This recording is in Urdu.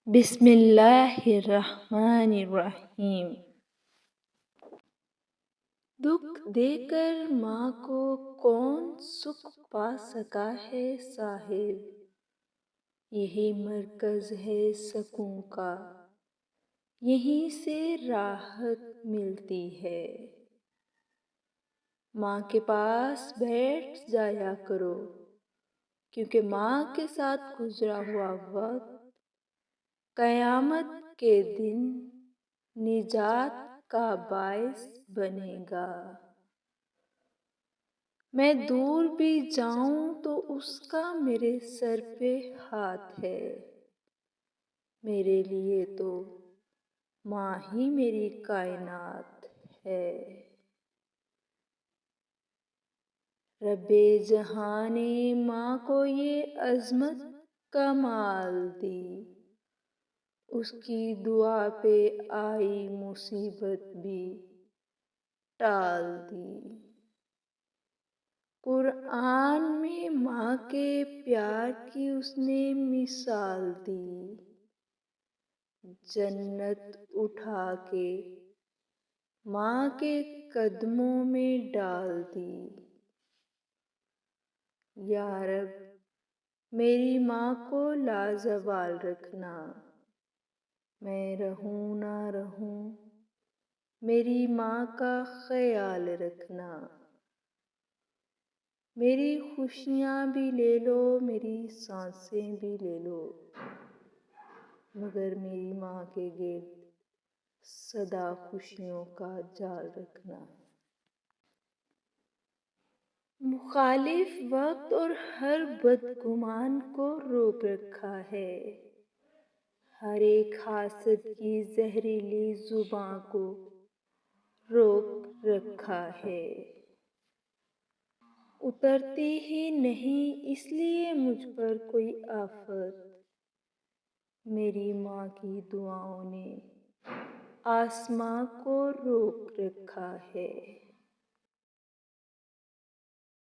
بسم اللہ الرحمن الرحیم۔ دکھ دے کر ماں کو کون سکھ پا سکا ہے صاحب، یہی مرکز ہے سکوں کا، یہیں سے راحت ملتی ہے۔ ماں کے پاس بیٹھ جایا کرو، کیونکہ ماں کے ساتھ گزرا ہوا وقت قیامت کے دن نجات کا باعث بنے گا۔ میں دور بھی جاؤں تو اس کا میرے سر پہ ہاتھ ہے، میرے لیے تو ماں ہی میری کائنات ہے۔ رب جہاں نے ماں کو یہ عظمت کمال دی، اس کی دعا پہ آئی مصیبت بھی ٹال دی۔ قرآن میں ماں کے پیار کی اس نے مثال دی، جنت اٹھا کے ماں کے قدموں میں ڈال دی۔ یا رب میری ماں کو لازوال رکھنا، میں رہوں نہ رہوں میری ماں کا خیال رکھنا۔ میری خوشیاں بھی لے لو، میری سانسیں بھی لے لو، مگر میری ماں کے گرد سدا خوشیوں کا جال رکھنا۔ مخالف وقت اور ہر بدگمان کو روک رکھا ہے، ہر ایک حاسد کی زہریلی زبان کو روک رکھا ہے۔ اترتی ہی نہیں اس لیے مجھ پر کوئی آفت، میری ماں کی دعاؤں نے آسماں کو روک رکھا ہے۔